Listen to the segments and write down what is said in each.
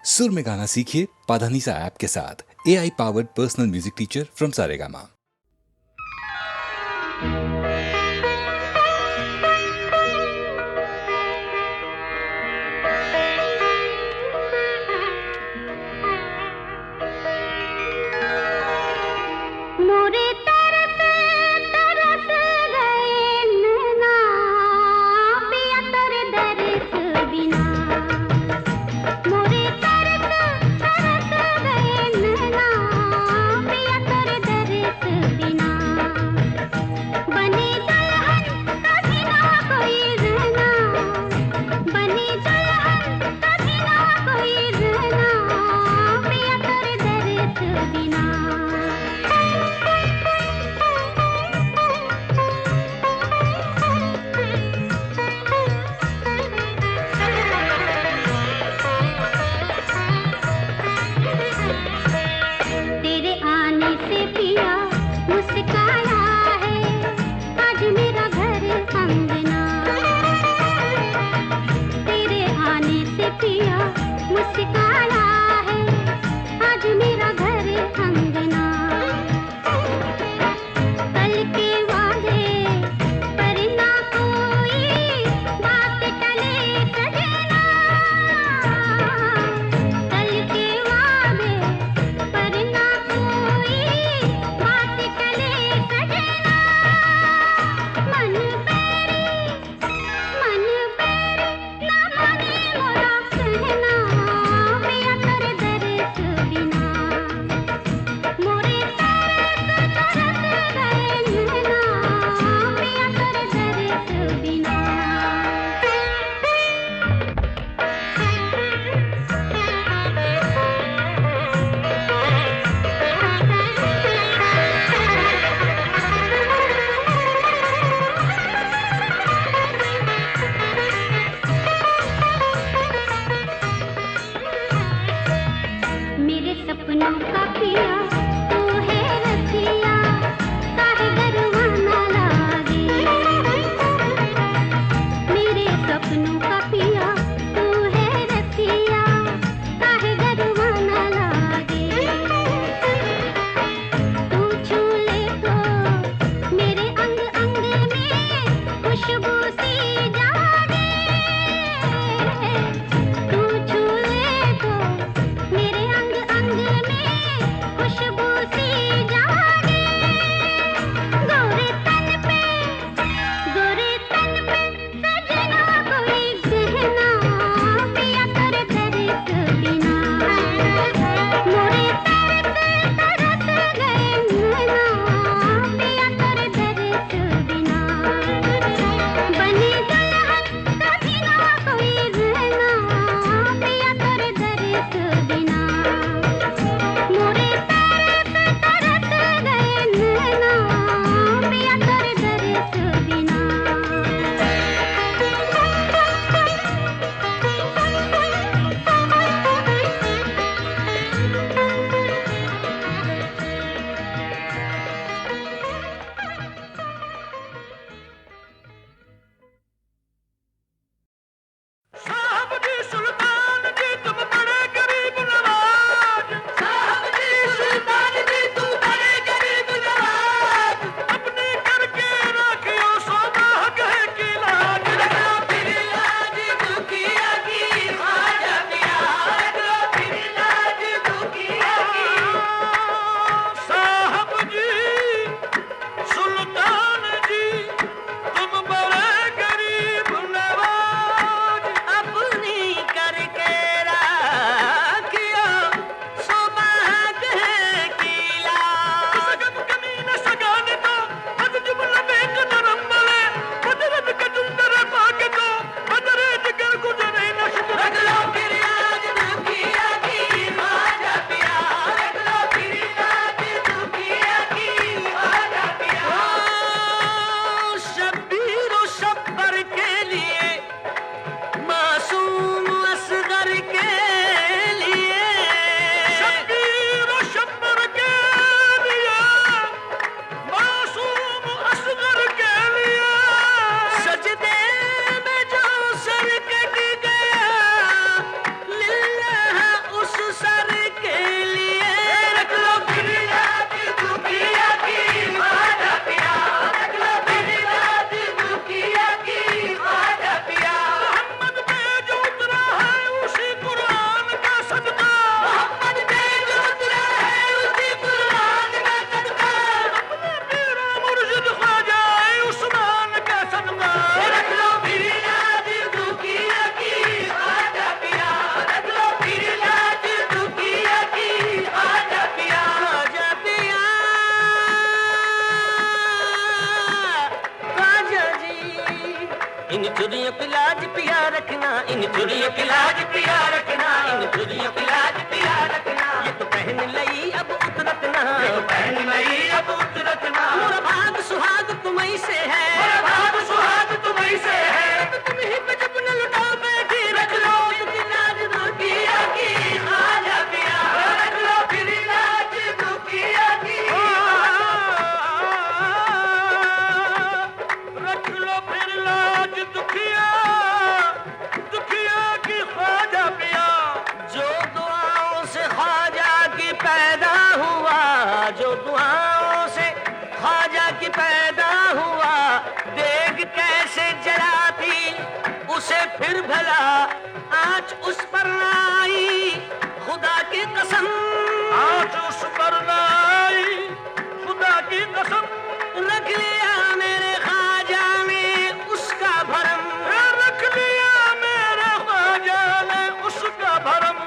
सुर में गाना सीखिए पाधानीसा ऐप के साथ। AI powered personal music teacher from Saregama. मोरे तरस तरस गए नैना, पिया तोरे दर्स बिना। मोरे तरस तरस गए नैना, पिया तोरे दर्स बिना। बनी दुल्हन कभी ना कोई रहना, बनी दुल्हन कभी ना कोई रहना, पिया तोरे दर्स बिना। तेरे आने से पिया मुस्काया है आज मेरा घर अंगना। तेरे आने से पिया मुस्काया है आज मेरा घर अंगना। कल के वादे पर ना कोई बात टले सजना। कल के वादे पर ना कोई बात टले सजना। मन पेरी ना माने मोरा कहना, पिया तोरे इन चुरियों की लाज पिया रखना, इन चुरियों की लाज पिया रखना। ये तो पहन लई अब उतरत ना, ये तो पहन लई अब उतरत ना। मोरा भाग सुहाग तुम्हीं से है, मोरा भाग सुहाग तुम्हीं से है। तो तुम ही पे जब न लुटाओ बैठी रख लो इनकी लाज दुखिया की, खाजा पिया रख लो फिर लाज दुखिया की, रख लो फिर लाज दुखिया दुखिया की, ख्वाजा पिया। जो दुआओं से ख्वाजा की पैदा हुआ, जो दुआओं से ख्वाजा की पैदा हुआ, देख कैसे जलाती उसे फिर भला आँच उस पर न आई, खुदा की कसम आँच उस पर न आई, खुदा की कसम। रख लिया मेरे ख्वाजा ने उसका भरम, रख लिया मेरे ख्वाजा ने उसका भरम।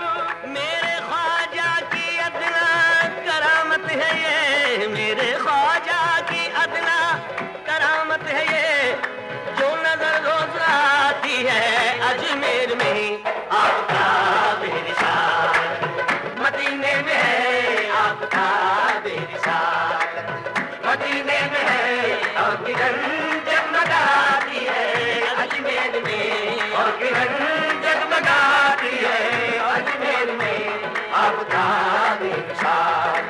मेरे ख्वाजा की अदना करामत है ये, मेरे ख्वाजा की अदना करामत है ये, जो नजर रोज आती है अजमेर में आपका बेनिशान, मदीने में है आपका बेनिशान, मदीने में है और किरण जगमगाती है अजमेर में, और किरण जगमगाती है अजमेर में आपका बेनिशान,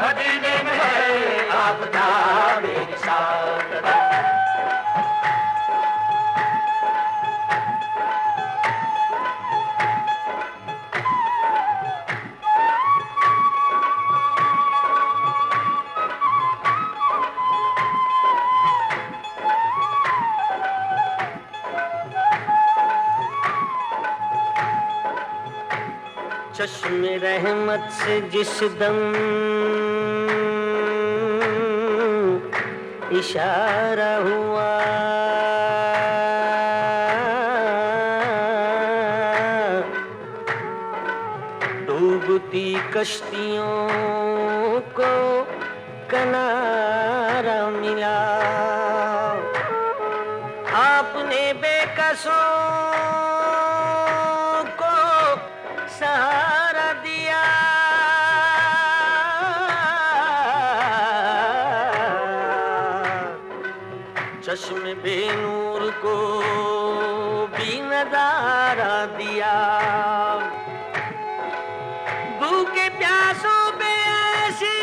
मदीने में है आपका बेनिशान। चश्मे रहमत से जिस दम इशारा हुआ, डूबती कश्तियों को किनारा मिला, आपने बेकसों को सहारा दिया, चश्मे बेनूर को भी नजारा दिया, भूखे प्यासों पे ऐसी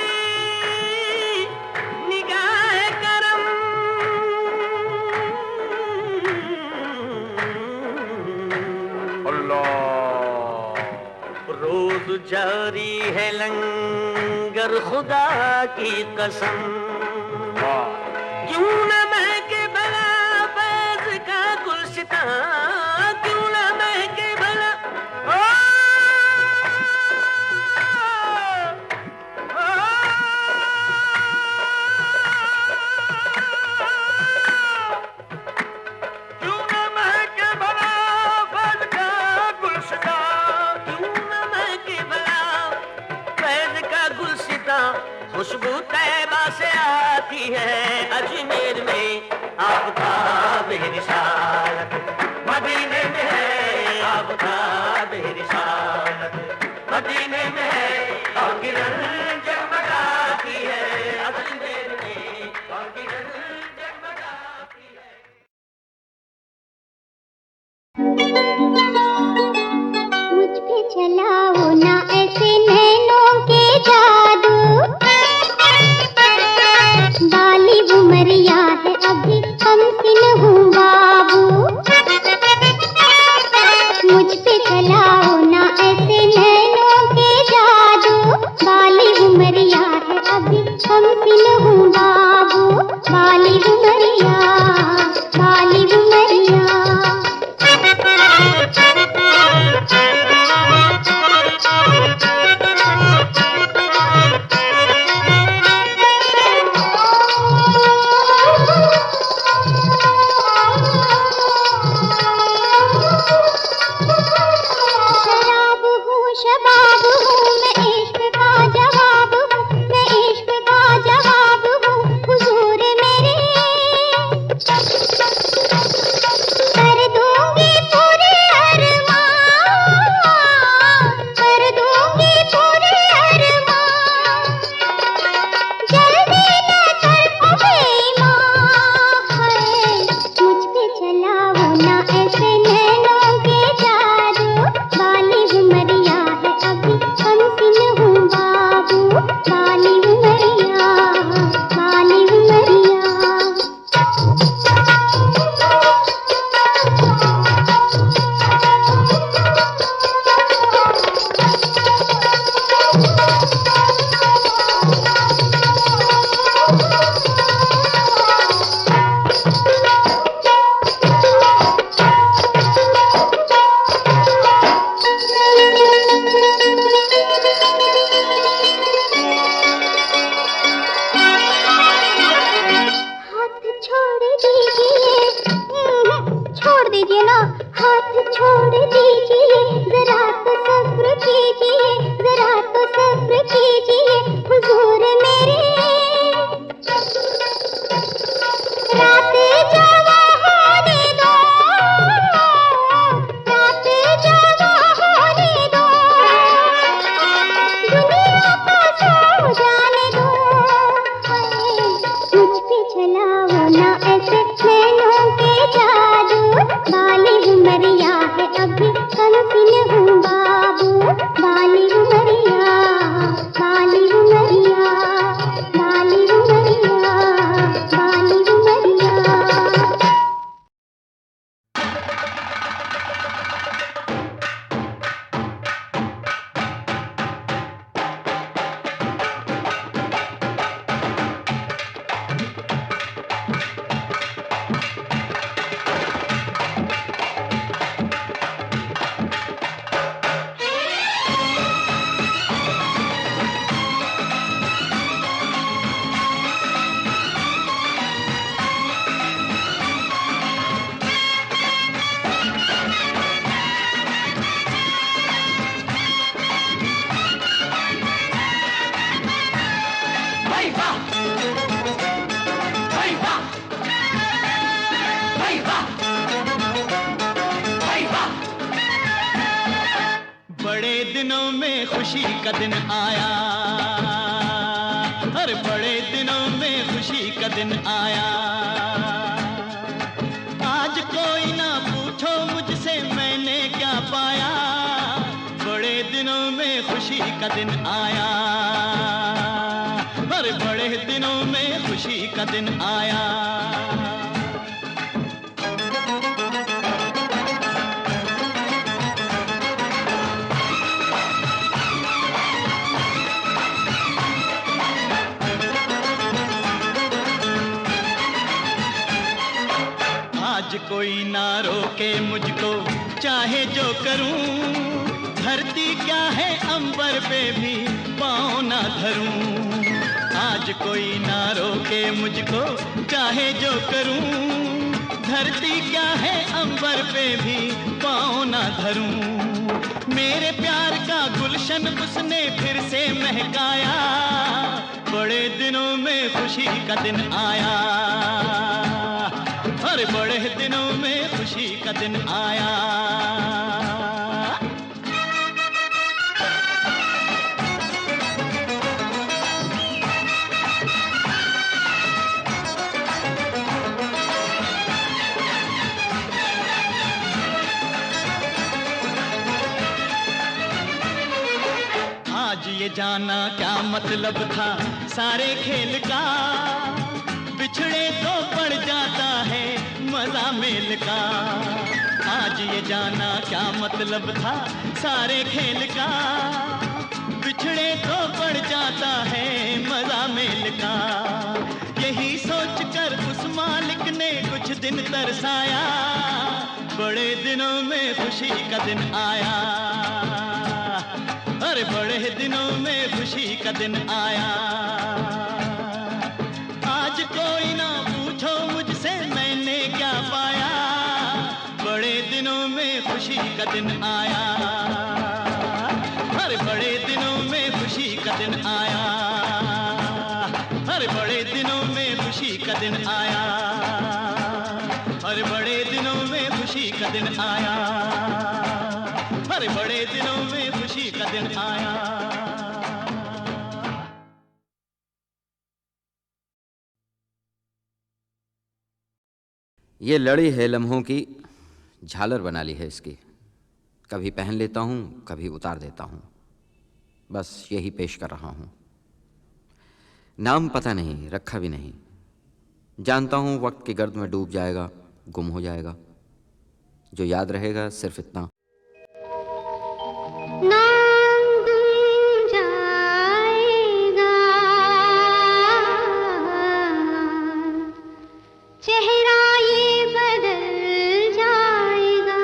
निगाह करम, रोज जारी है लंगर खुदा की कसम, क्यों न महके भला फैज़ का गुलसितां, क्यों न महके भला क्यों न महके भला फैज़ का गुलसितां, क्यों न महके भला फैज़ का गुलसितां, खुशबू तैबा से आती है अजमेर में आपका बेनिशान, मदीने में है आपका बेनिशान, मदीने में है और किरण जगमगाती है अजमेर में, और किरण जगमगाती है। मुझ पे चलाओ ना ऐसे नैनों के जादू, बाली उमरिया है अभी कमसिन हूँ बाबू, मुझ पे चलाओ ना ऐसे नैनों के जादू, बाली उमरिया है अभी कमसिन हूँ बाबू, बाली उमरिया, बाली उमरिया। बड़े दिनों में खुशी का दिन आया, हर बड़े दिनों में खुशी का दिन आया। आज कोई ना पूछो मुझसे मैंने क्या पाया, बड़े दिनों में खुशी का दिन आया, हर बड़े दिनों में खुशी का दिन आया। आज कोई ना रोके मुझको चाहे जो करूं, धरती क्या है अंबर पे भी पाँव ना धरूं। आज कोई ना रोके मुझको चाहे जो करूं, धरती क्या है अंबर पे भी पाँव ना धरूं। मेरे प्यार का गुलशन उसने फिर से महकाया, बड़े दिनों में खुशी का दिन आया, हर बड़े दिनों में खुशी का दिन आया। आज ये जाना क्या मतलब था सारे खेल का, बिछड़े तो पड़ जाता है मजा मेल का। आज ये जाना क्या मतलब था सारे खेल का, बिछड़े तो पड़ जाता है मजा मेल का। यही सोच कर उस मालिक ने कुछ दिन तरसाया, बड़े दिनों में खुशी का दिन आया, अरे बड़े दिनों में खुशी का दिन आया। आज कोई ना पूछो मुझसे मैंने क्या पाया, बड़े दिनों में खुशी का दिन आया, अरे बड़े दिनों में खुशी का दिन आया, अरे बड़े दिनों में खुशी का दिन आया, अरे बड़े दिनों में खुशी का दिन आया, अरे बड़े दिनों में खुशी का दिन आया। ये लड़ी है लम्हों की, झालर बना ली है इसकी। कभी पहन लेता हूँ, कभी उतार देता हूँ, बस यही पेश कर रहा हूँ। नाम पता नहीं, रखा भी नहीं, जानता हूँ वक्त की गर्द में डूब जाएगा, गुम हो जाएगा। जो याद रहेगा सिर्फ इतना, नाम गुम जाएगा, चेहरा ये बदल जाएगा,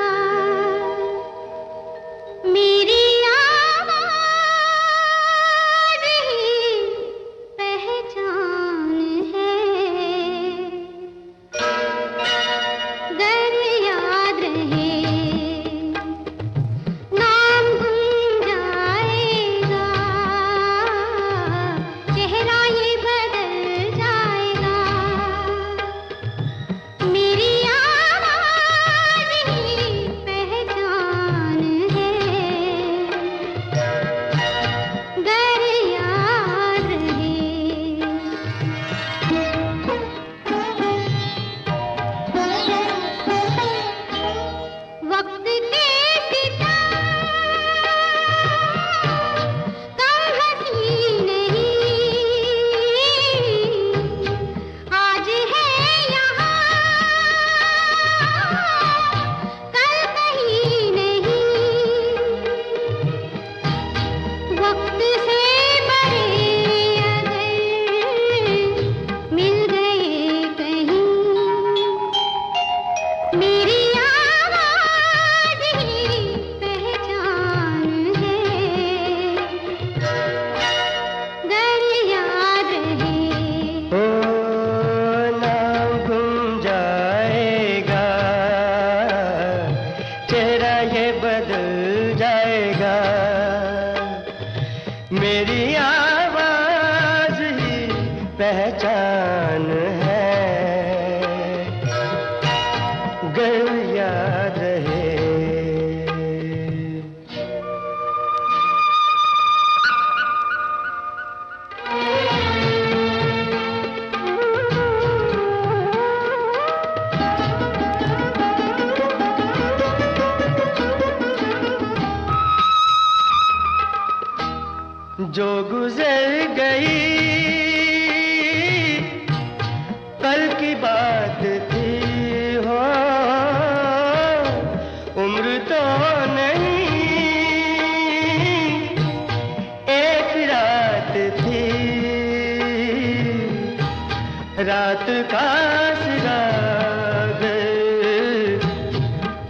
मेरी आवाज़ ही पहचान है, गर याद रहे नाम गुम जाएगा, चेहरा ये बदल जाएगा, मेरी आवाज़ ही पहचान है, गर याद रहे। वक्त के सितम कम हंसी नहीं, आज है यहाँ कल कहीं नहीं, वक्त से बड़े अगर मिल गए कहीं, मेरी आवाज़ ही पहचान है, गर याद रहे। ओ नाम गुम जाएगा, चेहरा ये बदल जाएगा, मेरी आवाज ही पहचान है, गर याद रहे। जो गुजर गई कल की बात थी हो, उम्र तो नहीं एक रात थी, रात का सिरागर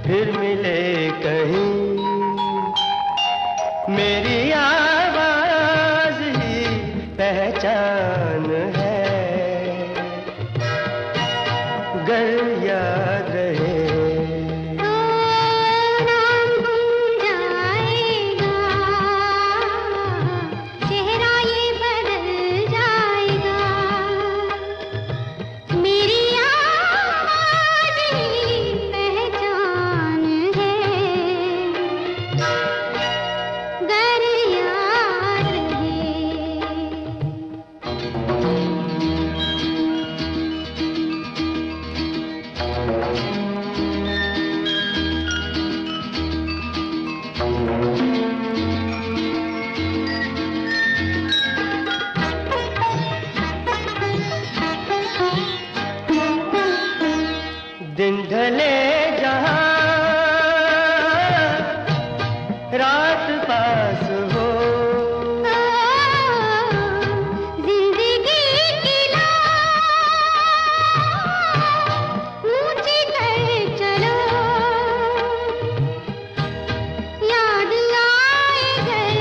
फिर मिले कहीं, मेरी आवाज ही पहचान है, गर याद रहे तो नाम गुम जाएगा, चेहरा ये बदल जाएगा, मेरी आवाज ही पहचान है, गर याद रहे। दिन ढले जहां रात पास हो, जिंदगी की ऊंची कर चलो, याद आए घर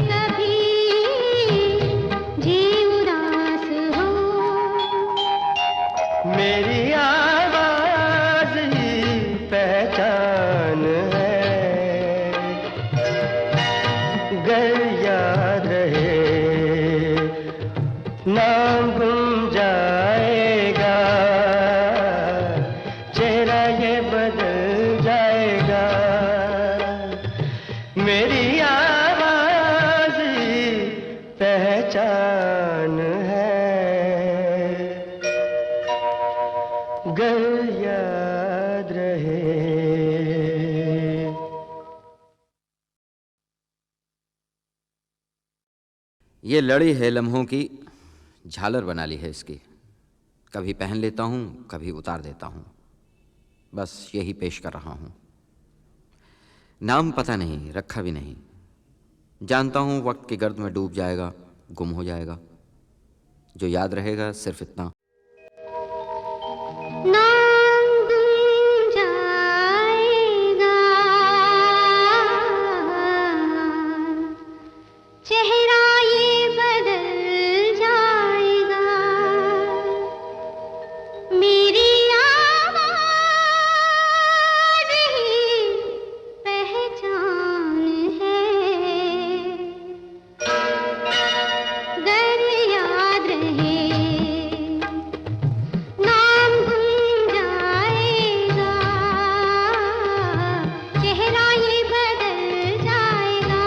कभी जी उदास हो, मेरी आवाज ही पहचान है, गर याद रहे नाम गुम जाएगा, चेहरा ये बदल जाएगा, मेरी आवाज ही पहचान है, गर याद रहे। ये लड़ी है लम्हों की, झालर बना ली है इसकी, कभी पहन लेता हूँ कभी उतार देता हूँ, बस यही पेश कर रहा हूँ। नाम पता नहीं, रखा भी नहीं, जानता हूँ वक्त की गर्द में डूब जाएगा, गुम हो जाएगा, जो याद रहेगा सिर्फ इतना, नाम गुम जाएगा, चेहरा ये बदल जाएगा, मेरी आवाज ही पहचान है, गर याद रहे, नाम गुम जाएगा, चेहरा ये बदल जाएगा,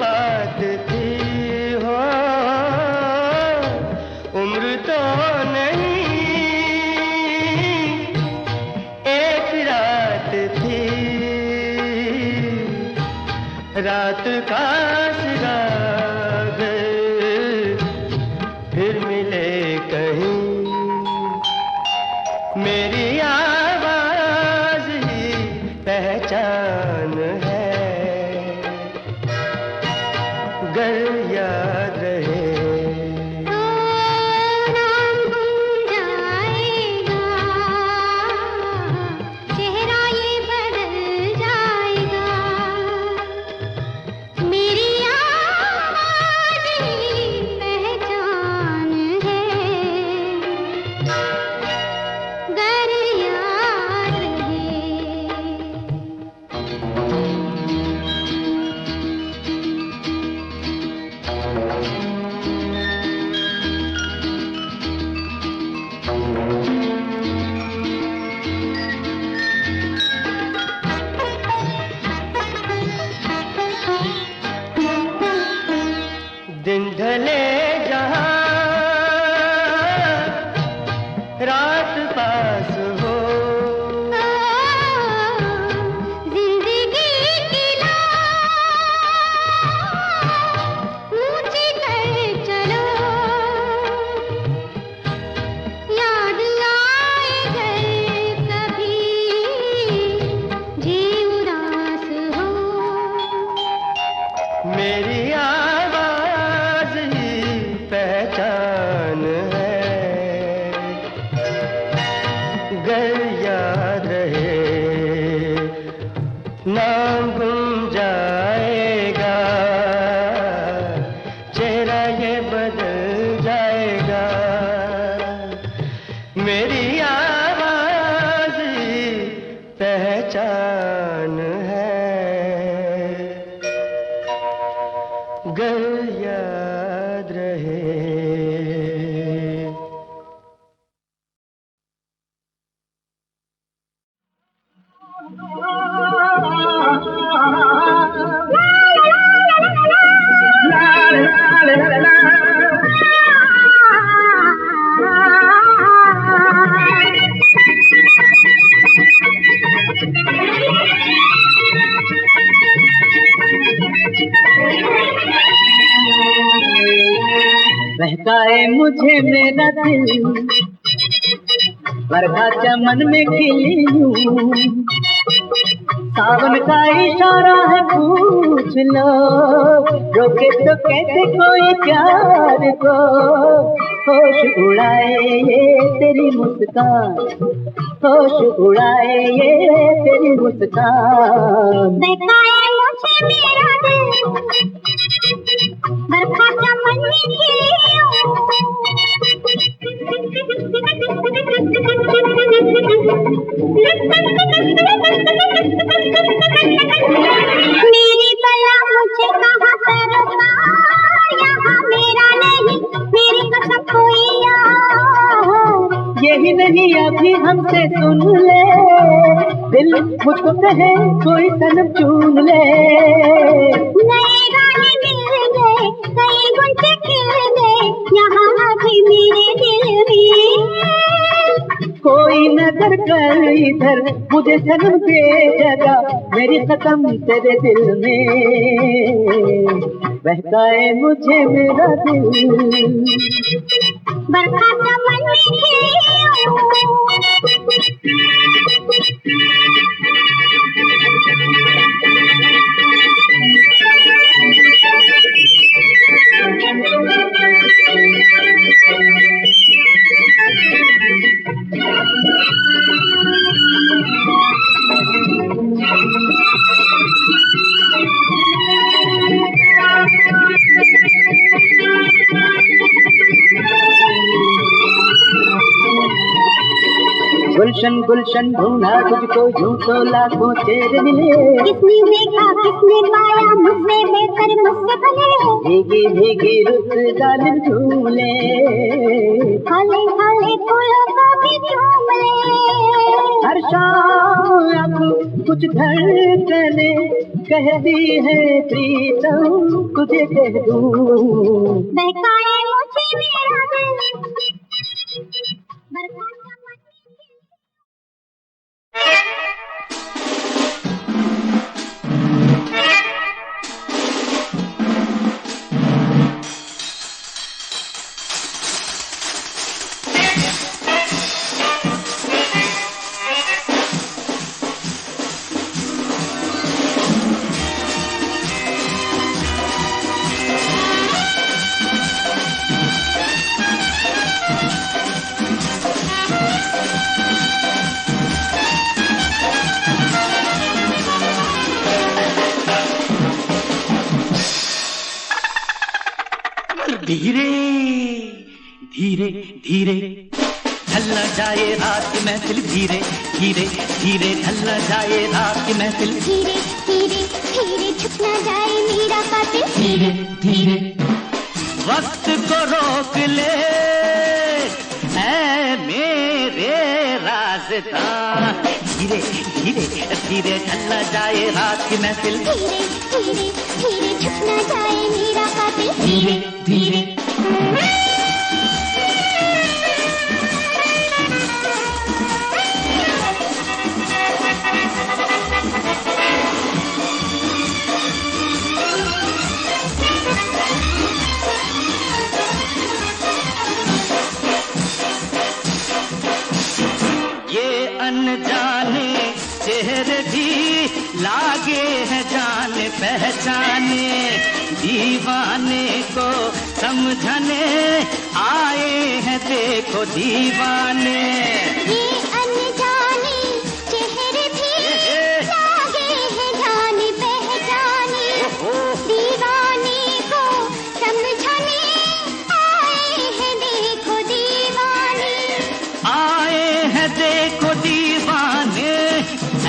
बात थी हो, उम्र तो नहीं एक रात थी, रात का सिरागर फिर मिले कहीं, मेरी आवाज ही पहचान है, गर याद रहे। नाम गुम जाएगा, चेहरा ये बदल जाएगा, मेरी आवाज ही पहचान है, गर याद रहे। दिन ढले जहाँ रात पास हो, जिंदगी की लौ ऊंची कर चलो, याद आए घर कभी जी उदास हो, मेरी आवाज ही पहचान है, गर याद रहे। नाम गुम जाएगा, चेहरा ये बदल जाएगा, मेरी आवाज ही पहचान है, गर याद रहे। बहकाए मुझे मेरा दिल, बरखा चमन में खिली हूँ, सावन का इशारा है पूछ लो, रोके तो कैसे कोई प्यार को, होश उड़ाए ये तेरी मुस्कान, होश उड़ाए ये तेरी मुस्कान। बहकाए मुझे मेरा दिल, बरखा चमन में खिली हूँ, मेरी बला मुझे कहाँ सरकार, यहाँ मेरा नहीं मेरी कसम कोई यार, यही नहीं अभी हमसे सुन ले, दिल मुझको कहे कोई सनम चुन ले, नए गाने मिल गए, कई गुंजे खिल गए, यहाँ अभी मेरे दिल में, कोई नजर कर इधर मुझे सनम दे जगह, मेरी कसम तेरे दिल में, बहकाए मुझे मेरा दिल, बरखा चमन में खिली हूँ, गुलशन गुलशन ढूंढा तुझको यूं तो लाखों चेहरे मिले, किसने देखा किसने पाया मुझसे बेहतर मुझसे भले, भीगी भीगी रुत जालिम झूम ले, हले हले फूलों को भी चूम ले। हर शाम अब कुछ धड़कने कहती है प्रीतम तुझे कह दूं। बहकाए मुझे मेरा दिल, बरसात का धीरे धीरे धीरे ढलना जाए रात की महफिल, धीरे धीरे धीरे ढलना जाए रात की महफिल, धीरे धीरे धीरे छुप ना जाए मेरा कातिल, धीरे धीरे वक्त को रोक ले ऐ मेरे राज़दां, धीरे धीरे धीरे ढलना जाए रात की महफिल, धीरे धीरे धीरे छुप ना जाए मेरा कातिल, धीरे धीरे अनजाने चेहरे भी लागे हैं जाने पहचाने, दीवाने को समझने आए हैं देखो दीवाने। ये अनजाने चेहरे भी लागे हैं जाने पहचाने, दीवाने को समझने आए हैं देखो दीवाने, आए हैं देखो दीवाने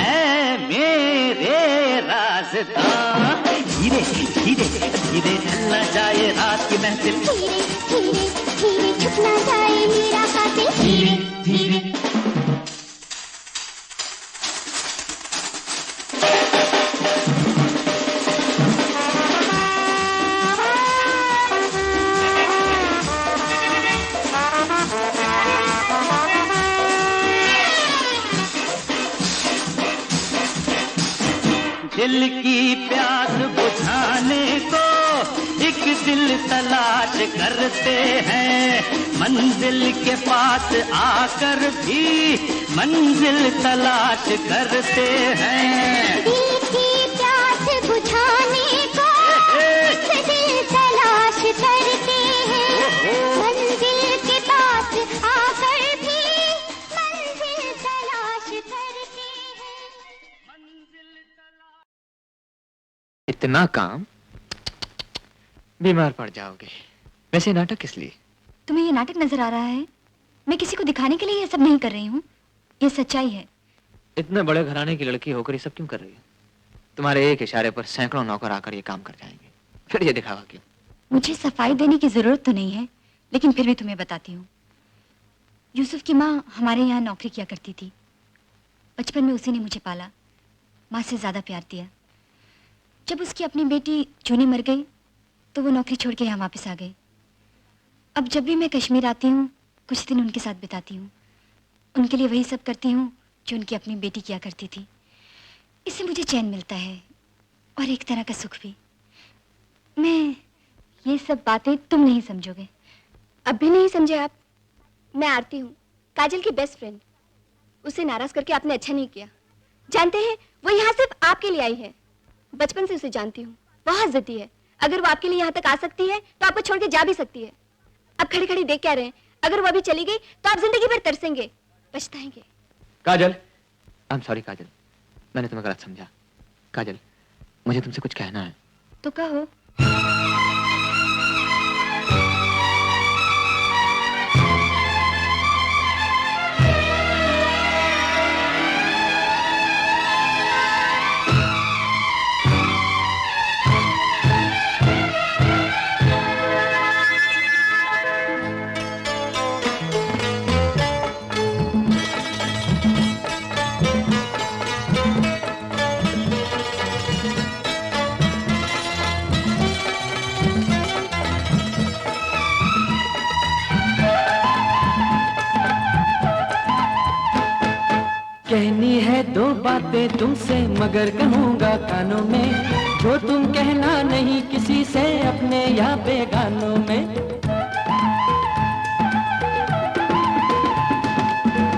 ऐ मेरे राज़दां, धीरे धीरे धीरे ढलना जाए रात की महफिल, धीरे धीरे धीरे छुप ना जाए मेरा कातिल, धीरे धीरे दिल की प्यास बुझाने को एक दिल तलाश करते हैं, मंजिल के पास आकर भी मंजिल तलाश करते हैं। दिल की प्यास बुझाने को एक दिल तलाश करते हैं, मंजिल के पास आकर भी मंजिल तलाश करते हैं। इतना काम, बीमार पड़ जाओगे। वैसे नाटक किस लिए? तुम्हें ये नाटक नजर आ रहा है? मैं किसी को दिखाने के लिए ये सब नहीं कर रही हूँ, ये सच्चाई है। इतने बड़े घराने की लड़की होकर ये सब क्यों कर रही है? तुम्हारे एक इशारे पर सैकड़ों नौकर आकर ये काम कर जाएंगे, फिर ये दिखावा क्यों? मुझे सफाई देने की जरूरत तो नहीं है, लेकिन फिर भी तुम्हें बताती हूँ। यूसुफ की माँ हमारे यहाँ नौकरी किया करती थी। बचपन में उसी ने मुझे पाला, माँ से ज्यादा प्यार दिया। जब उसकी अपनी बेटी जूनी मर गई तो वो नौकरी छोड़ के यहाँ वापस आ गई। अब जब भी मैं कश्मीर आती हूँ, कुछ दिन उनके साथ बिताती हूँ। उनके लिए वही सब करती हूँ जो उनकी अपनी बेटी किया करती थी। इससे मुझे चैन मिलता है और एक तरह का सुख भी। मैं ये सब बातें तुम नहीं समझोगे। अब भी नहीं समझे आप? मैं आरती हूँ, काजल की बेस्ट फ्रेंड। उसे नाराज करके आपने अच्छा नहीं किया। जानते हैं, वो यहाँ सिर्फ आपके लिए आई है। बचपन से उसे जानती हूँ, बहुत जिद्दी है। अगर वो आपके लिए यहाँ तक आ सकती है तो आपको छोड़ के जा भी सकती है। अब खड़ी खड़ी देख क्या रहे हैं? अगर वो अभी चली गई तो आप जिंदगी भर तरसेंगे, पछताएंगे। काजल, आई एम सॉरी काजल, मैंने तुम्हें गलत समझा। काजल, मुझे तुमसे कुछ कहना है। तो कहो। बातें तुमसे मगर कहूँगा कानों में, जो तुम कहना नहीं किसी से अपने या बेगानों में।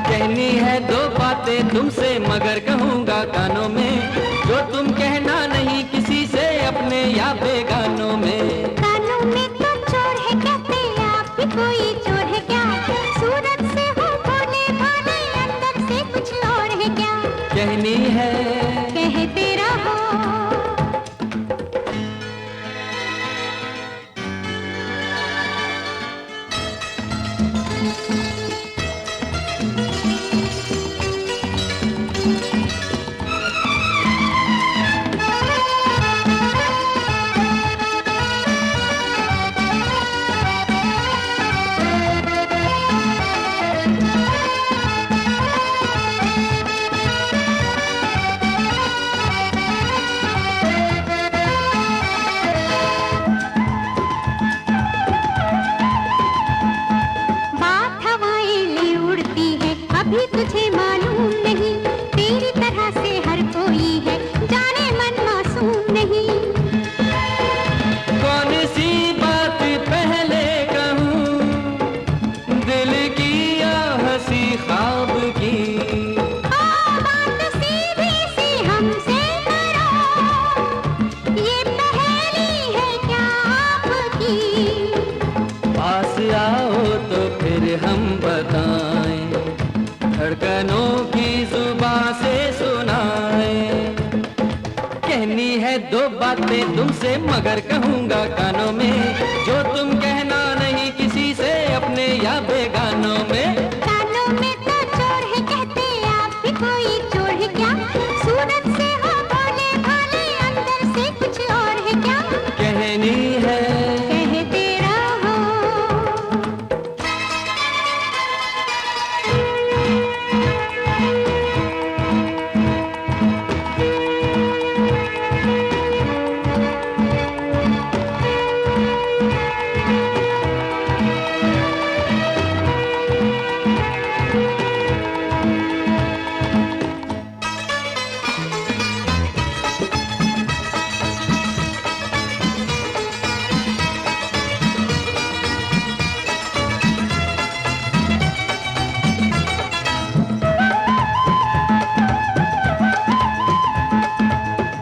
कहनी है दो बातें तुमसे मगर कहूँगा कानों में, जो तुम कहना नहीं किसी से अपने या बेगानों में। कानों में तो चोर है कहते आप भी कोई चोर है क्या? सूरत से हो भोले भाले अंदर से कुछ और है क्या? कहनी है कहते रहो। बात हवाएं ले उड़ती है अभी तुझे मालूम नहीं, तेरी तरह से हर कोई है जाने मन मासूम नहीं। कौन सी बात पहले कहूँ, दिल की या हंसी ख्वाब की। बात सीधी सी हमसे करो, ये पहेली है क्या आपकी? पास आओ तो फिर हम बताएं, धड़कनों की जुबां से सुनाएं। कहनी है दो बातें तुमसे मगर कहूँगा कानों में, जो तुम कहना नहीं किसी से अपने या बेगानों में। कानों में तो चोर है कहते आप भी कोई चोर है क्या? सूरत से हो भोले भाले अंदर से कुछ और है क्या? कहनी है कहते रहो।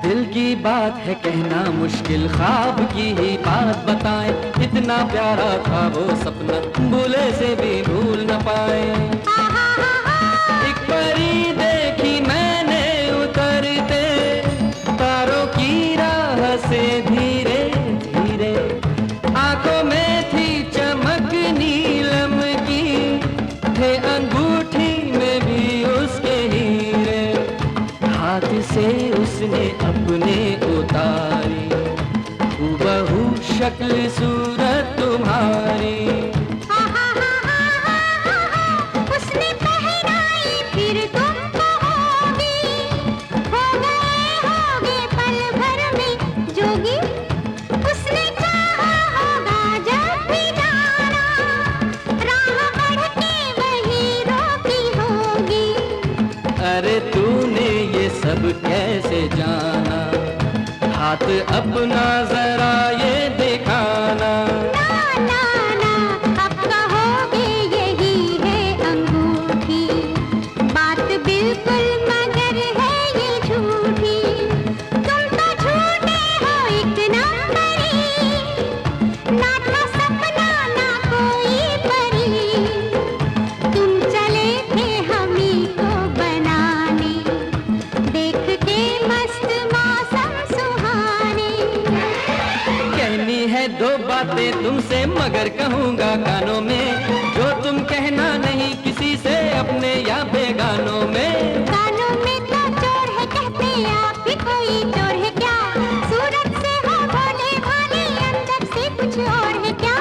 दिल की बात है कहना मुश्किल, ख्वाब की ही बात बताएं। इतना प्यारा था वो सपना, भूले से भी भूल न पाए। एक परी देखी मैंने उतरते तारों की राह से धीरे धीरे, आंखों में थी चमक नीलम की, थे अंगूठी में भी उसके हीरे। हाथ से उसने अपने उतारी, हूबहू शक्ल सूरत तुम्हारी। उसने पहनाई फिर तुम कहोगी, हो गए होगे पल भर में जोगी। उसने चाहा होगा जब भी जाना, राह बढ़ के वही रोकी होगी। अरे तूने ये सब कैसे जाना, हाथ अपना जरा ये दिखाना। ना ना ना अब कहोगे यही है अंगूठी, बात बिल्कुल मगर है ये झूठी। तुम तो झूठे हो एक नंबरी, ना था सपना ना कोई परी। तुम चले थे हमी को बनाने, देख के मस्त मौसम सुहाने। कहनी है दो बातें तुमसे मगर कहूँगा कानों में, जो तुम कहना नहीं किसी से अपने या बेगानों में। कानों में तो चोर है कहते आप भी कोई चोर है क्या? सूरत से हो भोले भाले अंदर से कुछ और है क्या?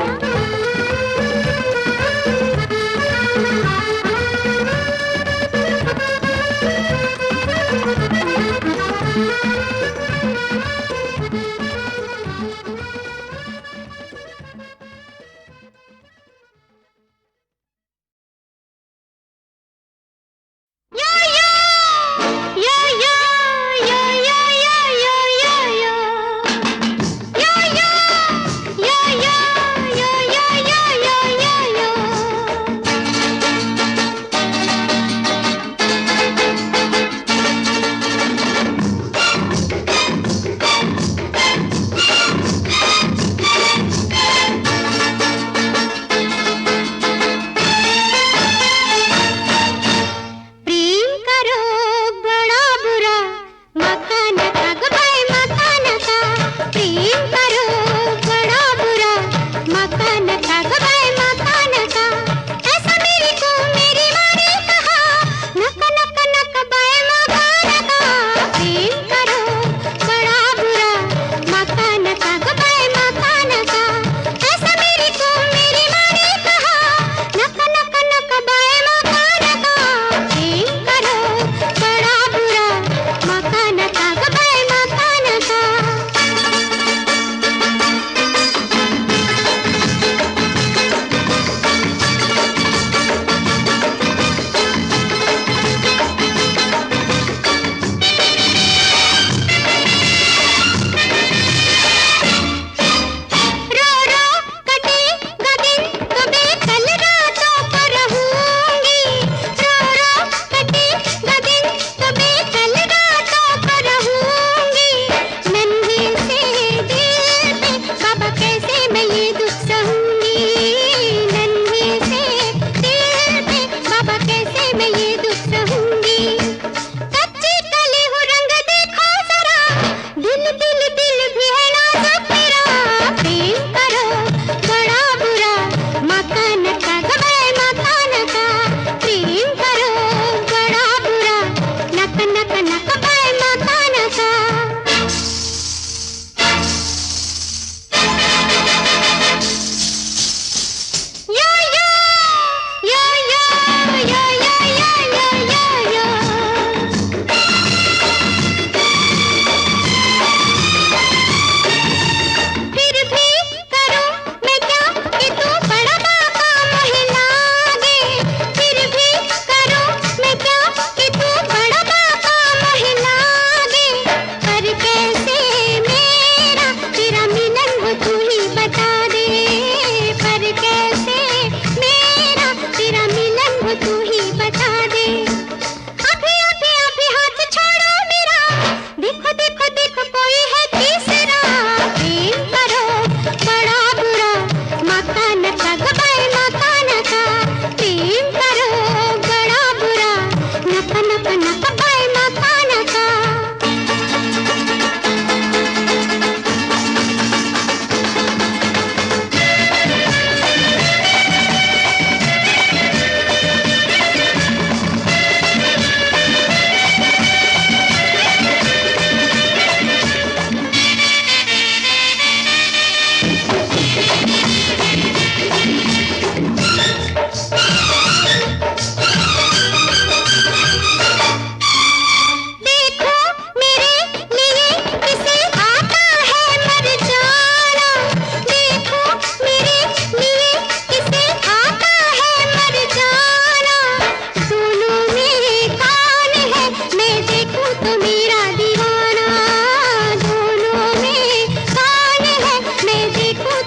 Yo yo, yo yo.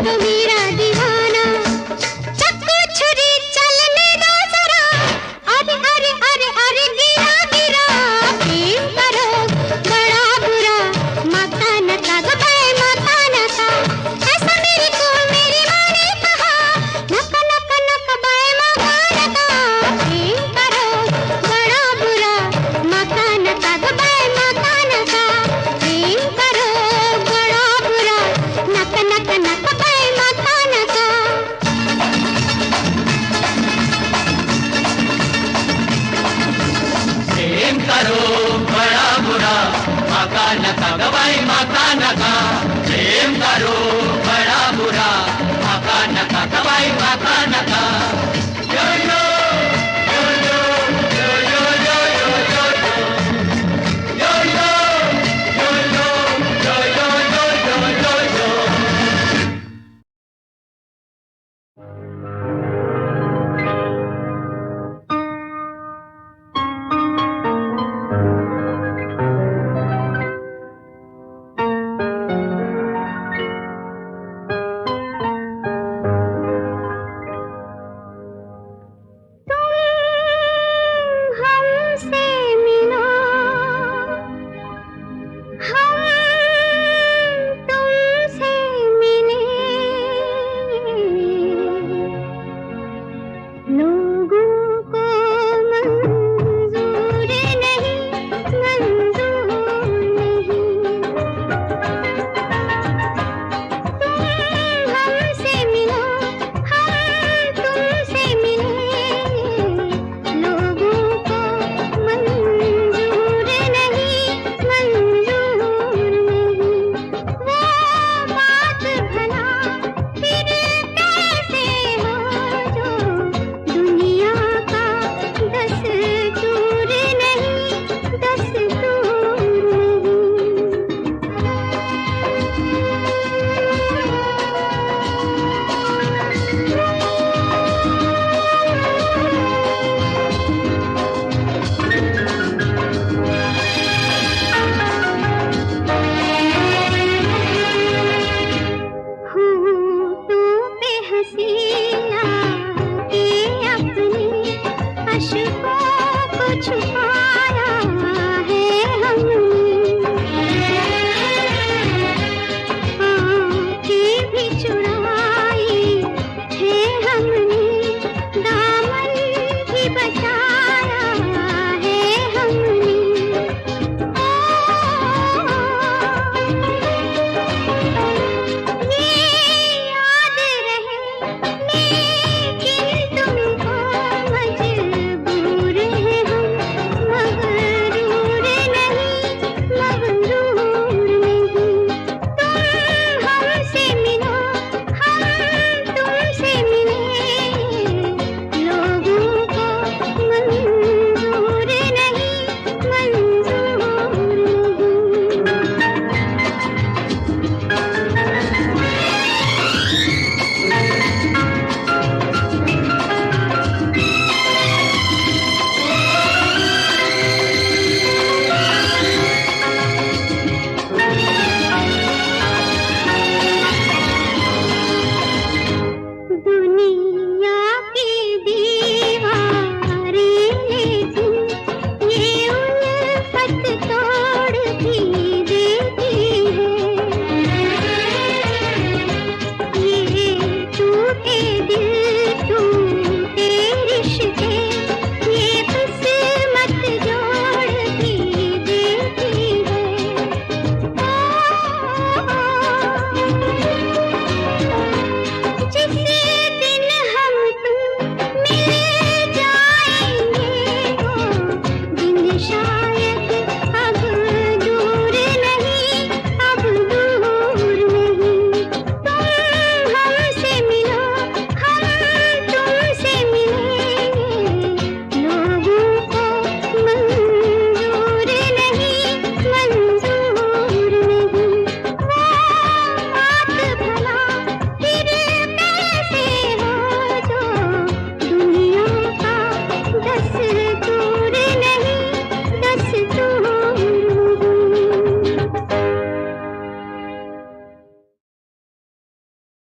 तो मेरा दिल